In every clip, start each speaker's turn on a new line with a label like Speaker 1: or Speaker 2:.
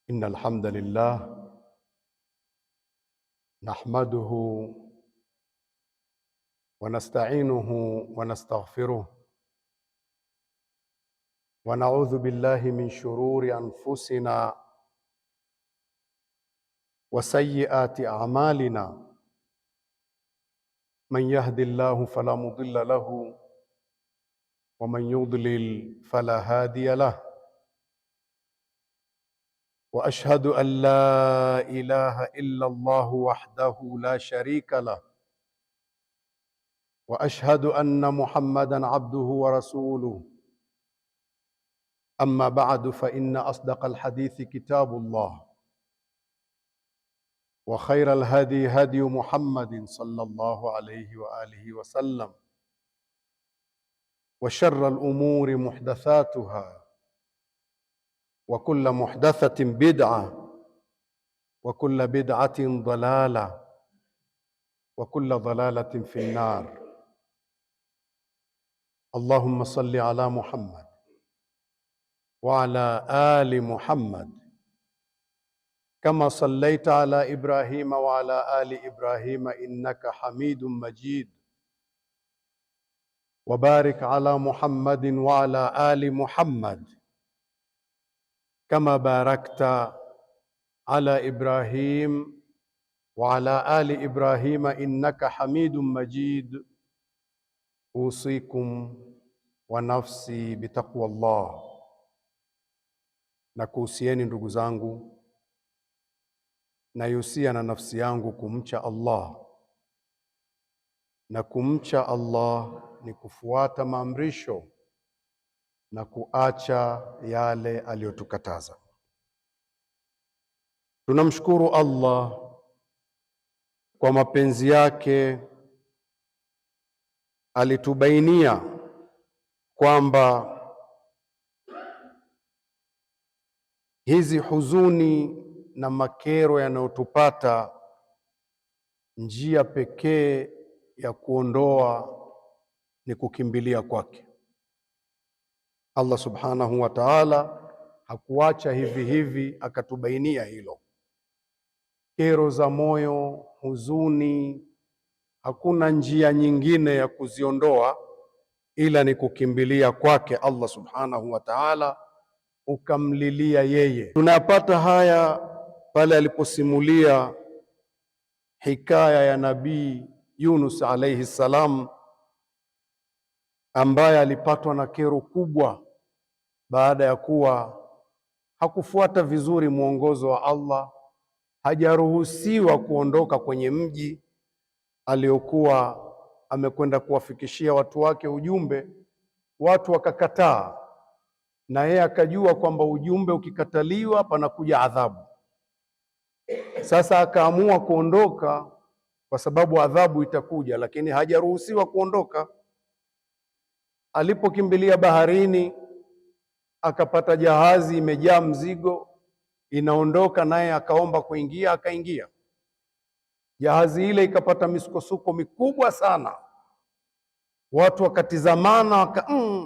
Speaker 1: إن الحمد لله نحمده ونستعينه ونستغفره ونعوذ بالله من شرور أنفسنا وسيئات أعمالنا من يهد الله فلا مضل له ومن يضلل فلا هادي له وأشهد أن لا إله إلا الله وحده لا شريك له وأشهد أن محمدًا عبده ورسوله أما بعد فإن أصدق الحديث كتاب الله وخير الهدي هدي محمد صلى الله عليه وآله وسلم وشر الأمور محدثاتها وكل محدثة بدعة وكل بدعة ضلالة وكل ضلالة في النار. اللهم صل على محمد وعلى آل محمد كما صليت على إبراهيم وعلى آل إبراهيم إنك حميد مجيد وبارك على محمد وعلى آل محمد كما باركت على إبراهيم وعلى آل إبراهيم إنك حميد مجيد. أوصيكم ونفسي بتقوى الله. Nakuhusieni ndugu zangu, naihusia na nafsi yangu kumcha Allah, na kumcha Allah ni kufuata maamrisho na kuacha yale aliyotukataza. Tunamshukuru Allah kwa mapenzi yake, alitubainia kwamba hizi huzuni na makero yanayotupata, njia pekee ya kuondoa ni kukimbilia kwake. Allah subhanahu wa ta'ala hakuacha hivi hivi, akatubainia hilo. Kero za moyo, huzuni, hakuna njia nyingine ya kuziondoa ila ni kukimbilia kwake Allah subhanahu wa ta'ala, ukamlilia yeye. Tunapata haya pale aliposimulia hikaya ya Nabii Yunus alayhi salam, ambaye alipatwa na kero kubwa baada ya kuwa hakufuata vizuri mwongozo wa Allah. Hajaruhusiwa kuondoka kwenye mji aliokuwa amekwenda kuwafikishia watu wake ujumbe. Watu wakakataa, na yeye akajua kwamba ujumbe ukikataliwa panakuja adhabu. Sasa akaamua kuondoka kwa sababu adhabu itakuja, lakini hajaruhusiwa kuondoka. Alipokimbilia baharini, akapata jahazi imejaa mzigo inaondoka, naye akaomba kuingia, akaingia. Jahazi ile ikapata misukosuko mikubwa sana. Watu wakatizamana,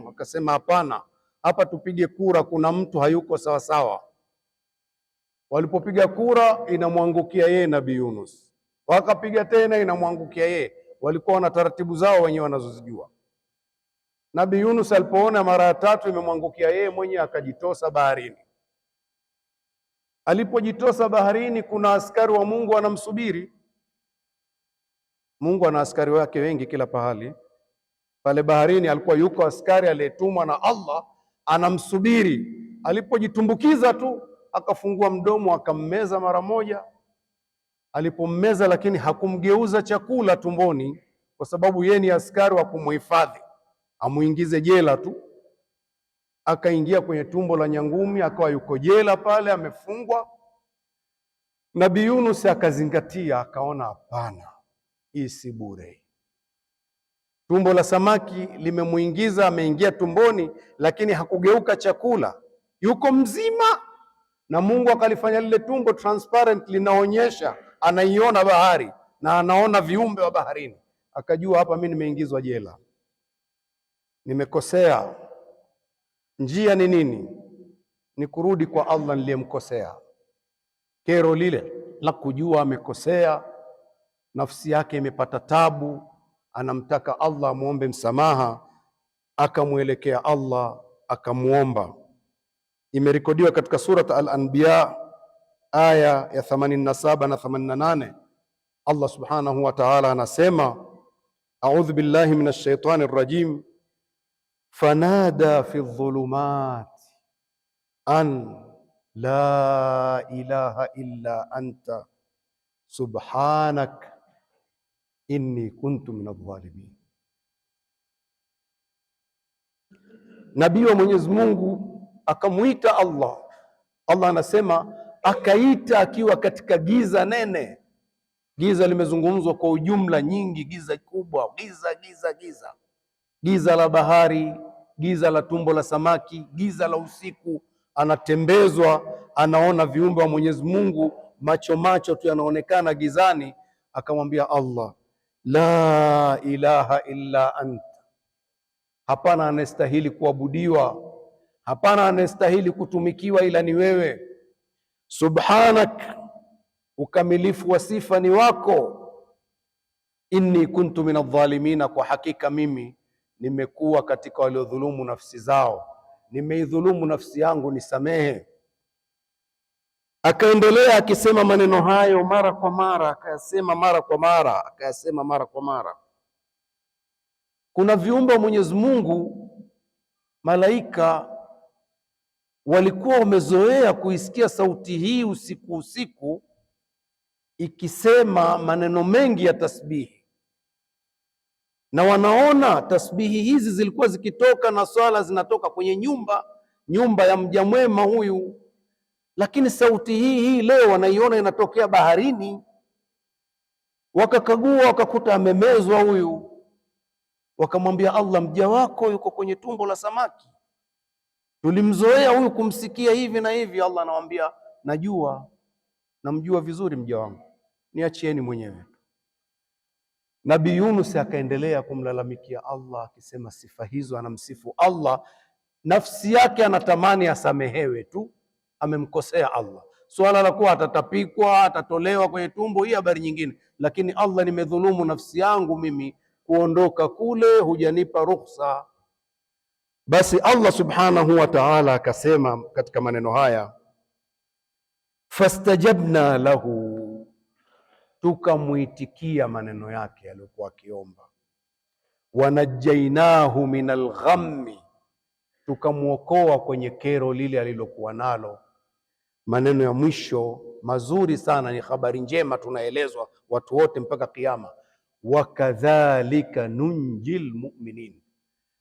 Speaker 1: wakasema hapana, hapa tupige kura, kuna mtu hayuko sawa sawa. Walipopiga kura, inamwangukia yeye Nabii Yunus. Wakapiga tena, inamwangukia yeye. Walikuwa wana taratibu zao wenyewe wanazozijua. Nabii Yunus alipoona mara ya tatu imemwangukia yeye mwenyewe, akajitosa baharini. Alipojitosa baharini, kuna askari wa Mungu anamsubiri. Mungu ana askari wake wengi kila pahali. Pale baharini alikuwa yuko askari aliyetumwa na Allah, anamsubiri. Alipojitumbukiza tu, akafungua mdomo, akammeza mara moja. Alipommeza, lakini hakumgeuza chakula tumboni, kwa sababu yeye ni askari wa kumuhifadhi, amuingize jela tu. Akaingia kwenye tumbo la nyangumi, akawa yuko jela pale, amefungwa. Nabii Yunus akazingatia, akaona hapana, hii si bure. Tumbo la samaki limemuingiza, ameingia tumboni, lakini hakugeuka chakula, yuko mzima. Na Mungu akalifanya lile tumbo transparent, linaonyesha, anaiona bahari na anaona viumbe wa baharini. Akajua hapa mimi nimeingizwa jela, nimekosea. Njia ni nini? Ni kurudi kwa Allah niliyemkosea. kero lile la kujua amekosea, nafsi yake imepata tabu, anamtaka Allah muombe msamaha, akamwelekea Allah akamuomba. Imerekodiwa katika surat Al-Anbiya aya ya 87 na 88. Allah subhanahu wa ta'ala anasema, a'udhu billahi minash shaitani rrajim, fanada fi dhulumat an la ilaha illa anta subhanak inni kuntu minadh-dhalimin. Nabii wa Mwenyezi Mungu akamuita Allah. Allah anasema akaita akiwa katika giza nene. Giza limezungumzwa kwa ujumla nyingi, giza kubwa, giza la bahari, giza la tumbo la samaki, giza la usiku. Anatembezwa, anaona viumbe wa Mwenyezi Mungu, macho tu yanaonekana gizani. Akamwambia Allah, la ilaha illa anta, hapana anastahili kuabudiwa, hapana anastahili kutumikiwa ila ni wewe. Subhanak, ukamilifu wa sifa ni wako. Inni kuntu minadh-dhalimina, kwa hakika mimi nimekuwa katika waliodhulumu nafsi zao, nimeidhulumu nafsi yangu, nisamehe. Akaendelea akisema maneno hayo mara kwa mara, akayasema mara kwa mara. Kuna viumbe wa Mwenyezi Mungu, malaika, walikuwa wamezoea kuisikia sauti hii usiku ikisema maneno mengi ya tasbihi, na wanaona tasbihi hizi zilikuwa zikitoka na swala zinatoka kwenye nyumba ya mja mwema huyu, lakini sauti hii leo wanaiona inatokea baharini. Wakakagua wakakuta amemezwa huyu. Wakamwambia Allah, mja wako yuko kwenye tumbo la samaki, tulimzoea huyu kumsikia hivi na hivi. Allah anawaambia, namjua vizuri mja wangu, niachieni mwenyewe. Nabii Yunus akaendelea kumlalamikia Allah akisema sifa hizo, anamsifu Allah, nafsi yake anatamani asamehewe tu, amemkosea Allah. Swala la kuwa atatapikwa, atatolewa kwenye tumbo, hii habari nyingine, lakini Allah, nimedhulumu nafsi yangu mimi, kuondoka kule hujanipa ruhusa. Basi Allah subhanahu wa ta'ala akasema katika maneno haya, fastajabna lahu, tukamuitikia maneno yake aliyokuwa akiomba. Wanajainahu minal ghammi, tukamwokoa kwenye kero lile alilokuwa nalo. Maneno ya mwisho mazuri sana, ni habari njema tunaelezwa watu wote mpaka kiyama. Wakadhalika nunjil mu'minin,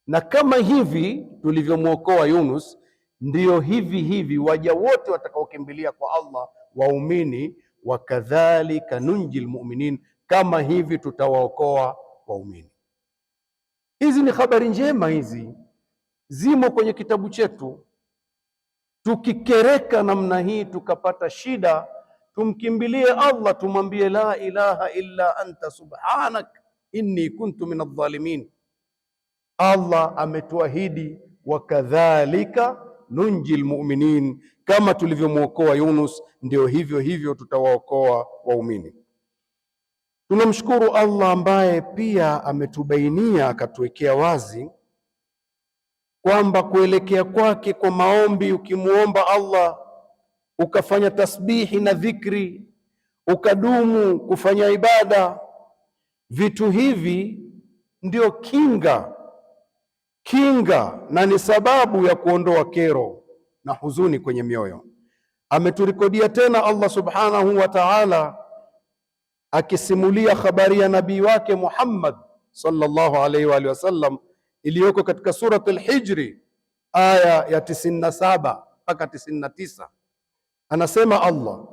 Speaker 1: na kama hivi tulivyomwokoa Yunus, ndio hivi waja wote watakaokimbilia kwa Allah, waumini. Wakadhalika nunjil mu'minin, kama hivi tutawaokoa waumini. Hizi ni habari njema, hizi zimo kwenye kitabu chetu. Tukikereka namna hii tukapata shida, tumkimbilie Allah, tumwambie la ilaha illa anta subhanak inni kuntu minadh-dhalimin. Allah ametuahidi wakadhalika nunjil mu'minin, kama tulivyomwokoa Yunus ndio hivyo tutawaokoa waumini. Tunamshukuru Allah ambaye pia ametubainia, akatuwekea wazi kwamba kuelekea kwake kwa maombi, ukimuomba Allah ukafanya tasbihi na dhikri, ukadumu kufanya ibada, vitu hivi ndio kinga na ni sababu ya kuondoa kero na huzuni kwenye mioyo. Ameturekodia tena Allah subhanahu wa ta'ala akisimulia habari ya nabii wake Muhammad sallallahu alaihi wa alihi wasallam, iliyoko katika surat Al-Hijri aya ya 97 mpaka 99. Anasema Allah,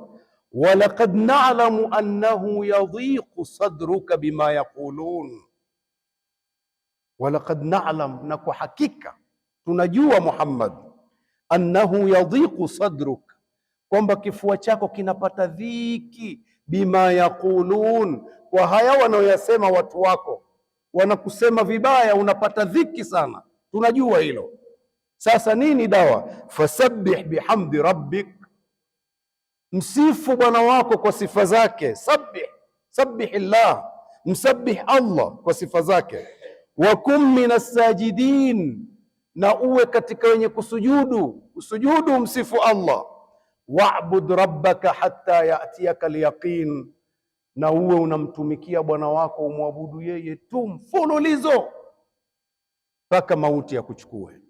Speaker 1: walaqad na'lamu annahu yadhiqu sadruka bima yaqulun. Walaqad na'lam, na kwa hakika tunajua Muhammad, annahu yadhiqu sadruk, kwamba kifua chako kinapata dhiki, bima yaqulun, kwa haya wanaoyasema watu wako, wanakusema vibaya, unapata dhiki sana, tunajua hilo. Sasa nini dawa? Fasabbih bihamdi rabbik, Msifu bwana wako kwa sifa zake, sabbihillah, msabbih Allah kwa sifa zake. Wa kum minas sajidin, na uwe katika wenye kusujudu, usujudu msifu Allah. Wa'bud rabbaka hatta ya'tiyaka al-yaqin, na uwe unamtumikia bwana wako, umwabudu yeye tu mfululizo mpaka mauti ya kuchukue.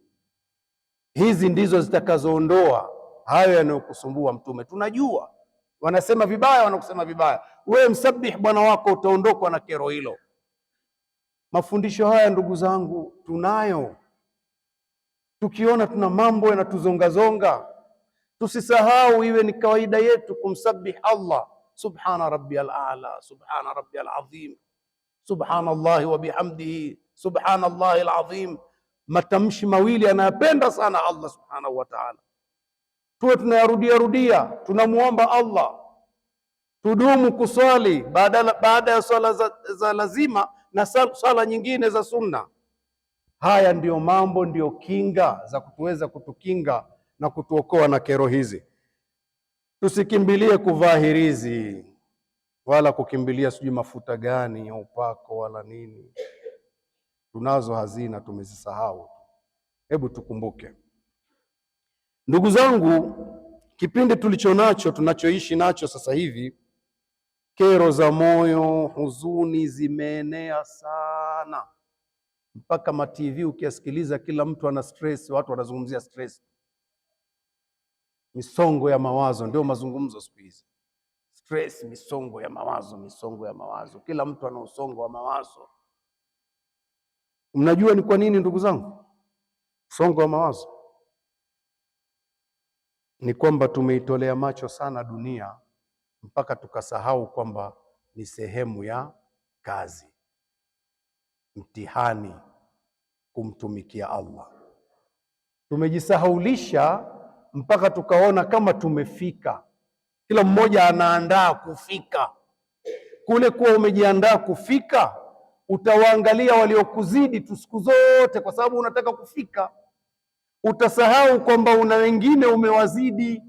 Speaker 1: Hizi ndizo zitakazoondoa hayo yanayokusumbua Mtume. Tunajua wanasema vibaya, wanakusema vibaya, wewe msabih bwana wako, utaondokwa na kero hilo. Mafundisho haya ndugu zangu tunayo. Tukiona tuna mambo yanatuzongazonga, tusisahau, iwe ni kawaida yetu kumsabih Allah. Subhana rabbiyal a'la, subhana rabbiyal azim, subhanallahi wa bihamdihi, subhanallahi alazim. Matamshi mawili anayapenda sana Allah subhanahu wa ta'ala, tuwe tunayarudia rudia. Tunamuomba Allah tudumu kuswali baada ya swala za lazima na swala nyingine za sunna. Haya ndiyo mambo, ndiyo kinga za kutuweza kutukinga na kutuokoa na kero hizi. Tusikimbilie kuvaa hirizi wala kukimbilia sijui mafuta gani ya upako wala nini. Tunazo hazina, tumezisahau. Hebu tukumbuke ndugu zangu, kipindi tulichonacho, tunachoishi nacho sasa hivi, kero za moyo, huzuni zimeenea sana, mpaka ma TV ukiasikiliza kila mtu ana stress, watu wanazungumzia stress. Misongo ya mawazo ndio mazungumzo siku hizi. Stress, misongo ya mawazo, misongo ya mawazo. Kila mtu ana usongo wa mawazo. Mnajua ni kwa nini ndugu zangu? Msongo wa mawazo ni kwamba tumeitolea macho sana dunia mpaka tukasahau kwamba ni sehemu ya kazi, mtihani kumtumikia Allah. Tumejisahaulisha mpaka tukaona kama tumefika. Kila mmoja anaandaa kufika. Kule kuwa umejiandaa kufika, utawaangalia waliokuzidi tu siku zote, kwa sababu unataka kufika. Utasahau kwamba una wengine umewazidi.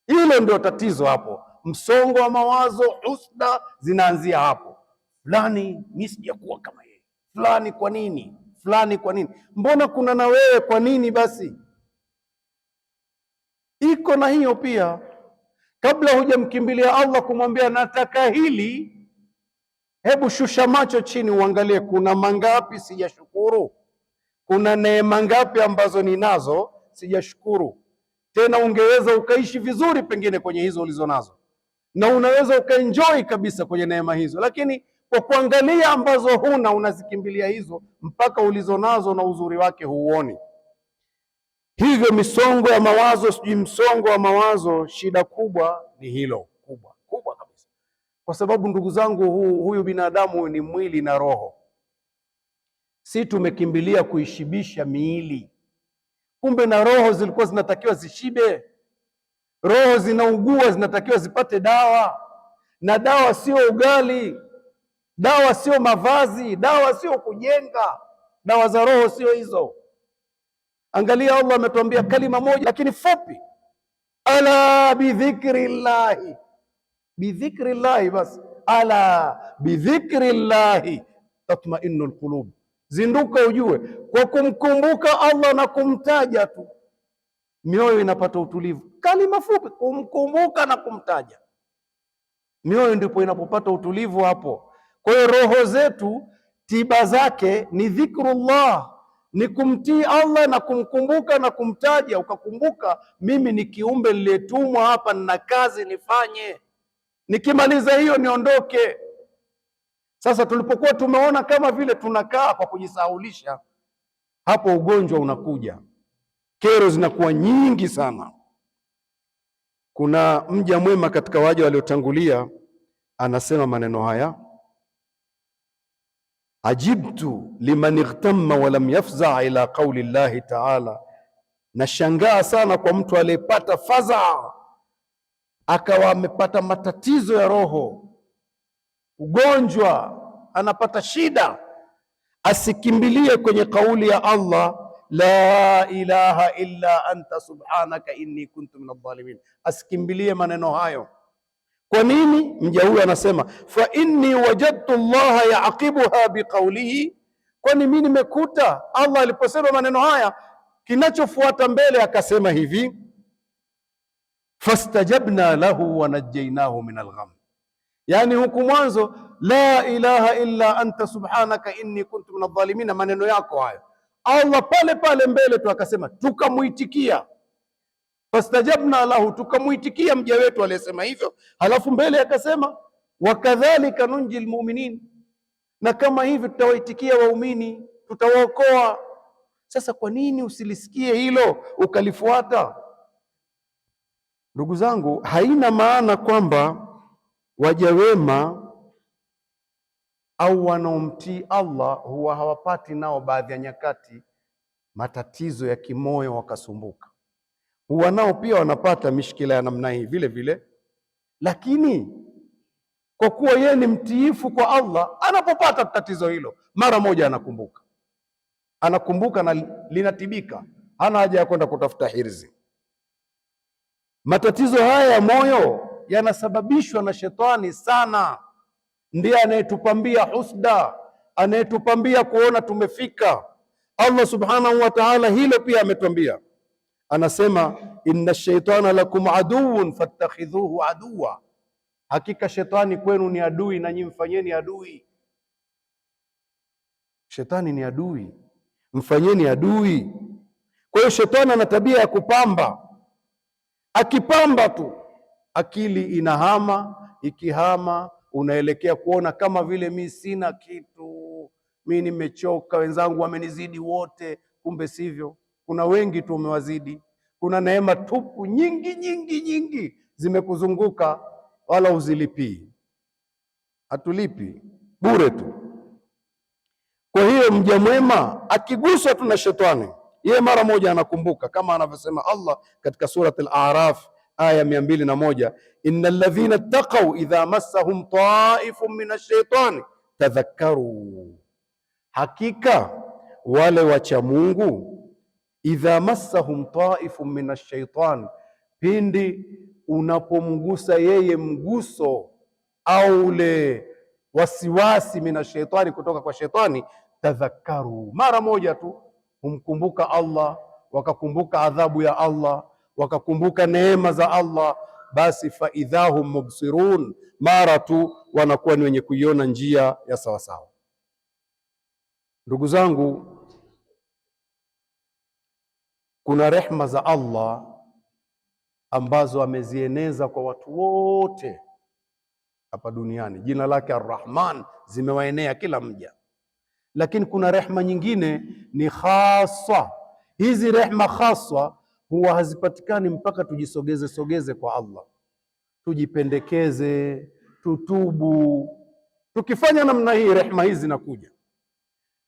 Speaker 1: Hilo ndio tatizo hapo. Msongo wa mawazo, husda zinaanzia hapo. Fulani mimi sijakuwa kama yeye. Fulani kwa nini? Fulani kwa nini? Mbona kuna na wewe kwa nini basi? Iko na hiyo pia. Kabla hujamkimbilia Allah kumwambia nataka hili, hebu shusha macho chini uangalie kuna mangapi sijashukuru. Kuna neema ngapi ambazo ninazo sijashukuru. Tena ungeweza ukaishi vizuri pengine kwenye hizo ulizo nazo, na unaweza ukaenjoy kabisa kwenye neema hizo, lakini kwa kuangalia ambazo huna unazikimbilia hizo mpaka ulizo nazo na uzuri wake huuoni. Hivyo misongo ya mawazo, sijui msongo wa mawazo, shida kubwa ni hilo, kubwa kabisa. Kwa sababu ndugu zangu, huyu binadamu ni mwili na roho. Si tumekimbilia kuishibisha miili, kumbe na roho zilikuwa zinatakiwa zishibe. Roho zinaugua, zinatakiwa zipate dawa, na dawa sio ugali, dawa sio mavazi, dawa sio kujenga. Dawa za roho sio hizo. Angalia, Allah ametuambia kalima moja lakini fupi, ala bidhikrillahi, bidhikrillahi basi, ala bidhikrillahi tatma'innul qulub. Zinduka ujue, kwa kumkumbuka Allah na kumtaja tu mioyo inapata utulivu. Kalima fupi, kumkumbuka na kumtaja, mioyo ndipo inapopata utulivu hapo. Kwa hiyo roho zetu tiba zake ni dhikrullah, ni kumtii Allah na kumkumbuka na kumtaja. Ukakumbuka mimi ni kiumbe niliyetumwa hapa, nina kazi nifanye, nikimaliza hiyo niondoke. Sasa tulipokuwa tumeona kama vile tunakaa kwa kujisahaulisha, hapo ugonjwa unakuja, kero zinakuwa nyingi sana. Kuna mja mwema katika waja waliotangulia anasema maneno haya: ajibtu liman ightamma wa lam yafza ila qawli llahi ta'ala, nashangaa sana kwa mtu aliyepata fadhaa, akawa amepata matatizo ya roho, ugonjwa, anapata shida, asikimbilie kwenye kauli ya Allah la ilaha illa anta subhanaka inni kuntu minadh dhalimin, asikimbilie maneno hayo. Kwa nini? Mja huyu anasema fa inni wajadtu Allah yaqibuha biqawlihi, kwani mimi nimekuta Allah aliposema maneno haya kinachofuata mbele akasema hivi, fastajabna lahu wa najjaynahu min algham. Yani huku mwanzo la ilaha illa anta subhanaka inni kuntu minadh dhalimin, maneno yako hayo Allah pale pale mbele tu akasema tukamuitikia, fastajabna lahu, tukamuitikia mja wetu aliyesema hivyo. Halafu mbele akasema wakadhalika nunji almu'minin, na kama hivi tutawaitikia waumini, tutawaokoa. Sasa kwa nini usilisikie hilo ukalifuata? Ndugu zangu, haina maana kwamba waja wema au wanaomtii Allah huwa hawapati nao baadhi ya nyakati matatizo ya kimoyo wakasumbuka. Huwa nao pia wanapata mishkila ya namna hii vile vile, lakini kwa kuwa yeye ni mtiifu kwa Allah, anapopata tatizo hilo mara moja anakumbuka na linatibika, hana haja ya kwenda kutafuta hirzi. Matatizo haya ya moyo yanasababishwa na shetani sana. Ndiye anayetupambia husda, anayetupambia kuona tumefika. Allah subhanahu wa ta'ala hilo pia ametuambia, anasema inna shaitana lakum aduwwun fattakhidhuhu aduwa, hakika shetani kwenu ni adui na nyinyi mfanyeni adui. Shetani ni adui, mfanyeni adui. Kwa hiyo shetani ana tabia ya kupamba. Akipamba tu akili inahama, ikihama unaelekea kuona kama vile mi sina kitu, mi nimechoka, wenzangu wamenizidi wote. Kumbe sivyo, kuna wengi tu umewazidi. Kuna neema tupu nyingi nyingi nyingi zimekuzunguka, wala uzilipii. Hatulipi, bure tu. Kwa hiyo mja mwema akiguswa tu na shetani, yeye mara moja anakumbuka, kama anavyosema Allah katika surat Al-A'raf aya 201, innal ladhina ittaqaw idha massahum ta'ifun min ash-shaytani tadhakkaru, hakika wale wacha Mungu, idha massahum ta'ifun min ash-shaytani, pindi unapomgusa yeye mguso au ule wasiwasi min ash-shaytani, kutoka kwa shetani, tadhakkaru, mara moja tu humkumbuka Allah, wakakumbuka adhabu ya Allah, wakakumbuka neema za Allah, basi faidhahum mubsirun, mara tu wanakuwa ni wenye kuiona njia ya sawasawa. Ndugu zangu, kuna rehma za Allah ambazo amezieneza kwa watu wote hapa duniani. Jina lake Ar-Rahman zimewaenea kila mja, lakini kuna rehma nyingine ni khaswa. Hizi rehma khaswa huwa hazipatikani mpaka tujisogeze kwa Allah, tujipendekeze, tutubu. Tukifanya namna hii, rehma hizi zinakuja.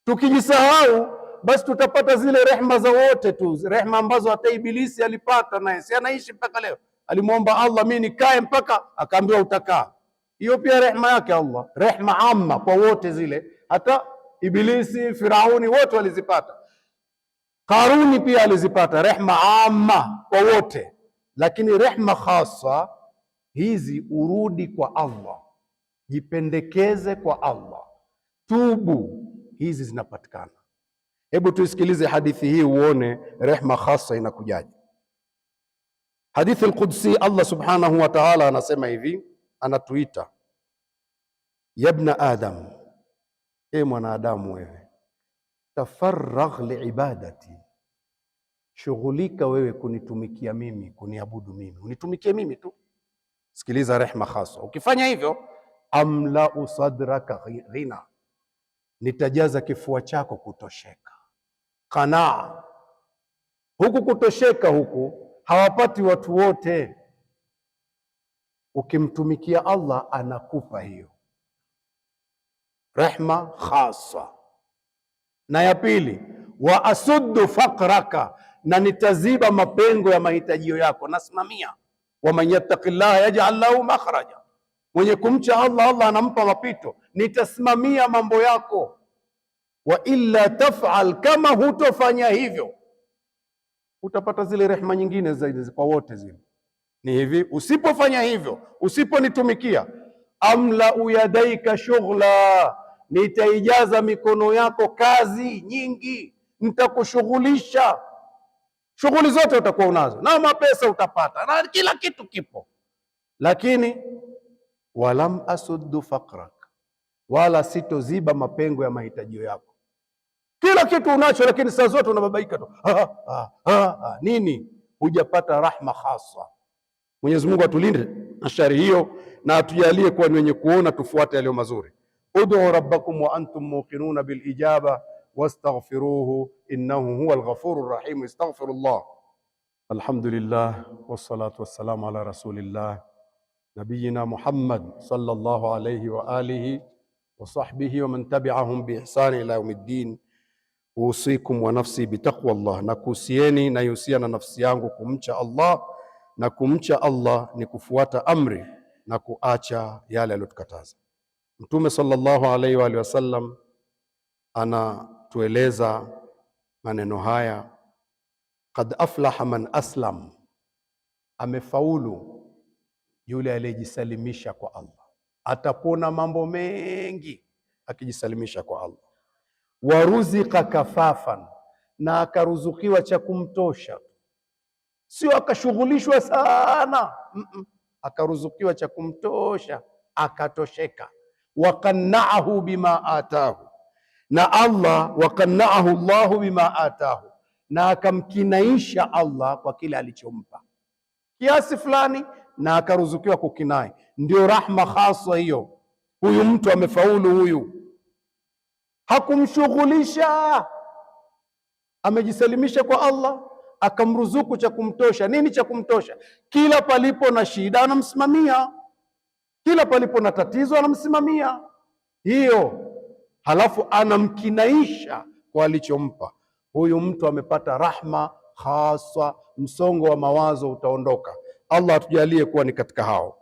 Speaker 1: Tukijisahau, basi tutapata zile rehma za wote tu, rehma ambazo hata Ibilisi alipata, naye si anaishi mpaka leo. Alimwomba Allah, mimi nikae mpaka, akaambiwa utakaa. Hiyo pia rehma yake Allah, rehma amma kwa wote zile. Hata Ibilisi, Firauni wote walizipata. Karuni pia alizipata, rehma amma kwa wote. Lakini rehma khasa hizi, urudi kwa Allah, jipendekeze kwa Allah, tubu, hizi zinapatikana. Hebu tuisikilize hadithi hii uone rehma khasa inakujaje. Hadithi al-Qudsi, Allah subhanahu wa ta'ala anasema hivi, anatuita yabna Adam, e mwanadamu wewe, tafarragh liibadati, shughulika wewe kunitumikia mimi, kuniabudu mimi, unitumikie mimi tu. Sikiliza rehma khasa, ukifanya hivyo, amlau sadraka ghina, nitajaza kifua chako kutosheka. Qanaa, huku kutosheka huku hawapati watu wote. Ukimtumikia Allah anakupa hiyo rehma khasa. Na ya pili, wa asuddu faqraka, na nitaziba mapengo ya mahitajio yako, nasimamia. Wa man yattaqillaha yaj'al lahu makhraja, mwenye kumcha Allah, Allah anampa mapito. Nitasimamia mambo yako. wa illa taf'al, kama hutofanya hivyo utapata zile rehema nyingine zaidi kwa wote. Zile ni hivi, usipofanya hivyo, usiponitumikia, amlau yadaika shughla, nitaijaza mikono yako kazi nyingi, nitakushughulisha, shughuli zote utakuwa unazo, na mapesa utapata, na kila kitu kipo, lakini walam asuddu faqrak, wala sitoziba mapengo ya mahitajio yako. Kila kitu unacho, lakini saa zote unababaika tu. Nini? Hujapata rahma khasa. Mwenyezi Mungu atulinde na shari hiyo, na atujalie kuwa ni wenye kuona, tufuate yaliyo mazuri. Ud'u rabbakum wa antum muqinuna bil ijaba wastaghfiruhu innahu huwal ghafurur rahim. Astaghfirullah. Alhamdulillah wassalatu wassalamu ala rasulillah nabiyina Muhammad sallallahu alayhi wa alihi wa sahbihi wa man tabi'ahum bi ihsani ila yaumiddin. Usikum wa nafsi bitaqwa Allah, na kuhusieni na yusia na nafsi yangu kumcha Allah, na kumcha Allah ni kufuata amri na kuacha yale aliyotukataza. Mtume sallallahu alaihi wa alihi wasallam anatueleza maneno haya, qad aflaha man aslam, amefaulu yule aliyejisalimisha kwa Allah, atapona mambo mengi akijisalimisha kwa Allah. Waruzika kafafan, na akaruzukiwa cha kumtosha, sio akashughulishwa sana, akaruzukiwa cha kumtosha, akatosheka. Wakannaahu bima atahu, na Allah wakannaahu Allahu bima atahu, na akamkinaisha Allah kwa kile alichompa kiasi fulani, na akaruzukiwa kukinai. Ndio rahma khasa hiyo. Huyu mtu amefaulu, huyu hakumshughulisha, amejisalimisha kwa Allah, akamruzuku cha kumtosha. Nini cha kumtosha? Kila palipo na shida anamsimamia, kila palipo na tatizo anamsimamia hiyo, halafu anamkinaisha kwa alichompa. Huyu mtu amepata rahma khasa, msongo wa mawazo utaondoka. Allah atujalie kuwa ni katika hao.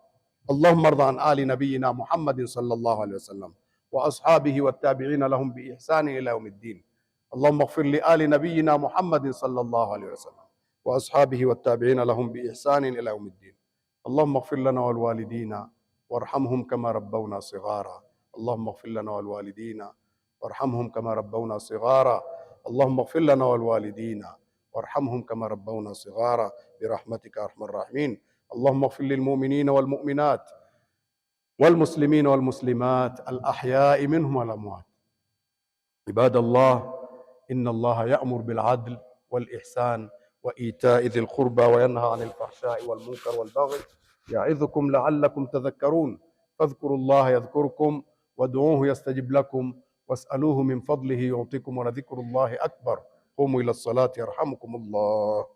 Speaker 1: Allahumma arda an ali nabiyina Muhammadin sallallahu alaihi wasallam wa ashabihi wattabi'ina lahum bi ihsani ila yaumiddin. اللهم اغفر لآل نبينا محمد صلى الله عليه وسلم وأصحابه والتابعين لهم بإحسان إلى يوم الدين. اللهم اغفر لنا والوالدين وارحمهم كما ربونا صغارا. اللهم اغفر لنا والوالدين وارحمهم كما ربونا صغارا. اللهم اغفر لنا والوالدين وارحمهم كما ربونا صغارا برحمتك أرحم الراحمين. اللهم اغفر للمؤمنين والمؤمنات والمسلمين والمسلمات الأحياء منهم والأموات. عباد الله، إن الله يأمر بالعدل والإحسان وإيتاء ذي القربى وينهى عن الفحشاء والمنكر والبغي يعظكم لعلكم تذكرون. فاذكروا الله يذكركم وادعوه يستجب لكم واسألوه من فضله يعطيكم ولذكر الله أكبر. قوموا إلى الصلاة يرحمكم الله.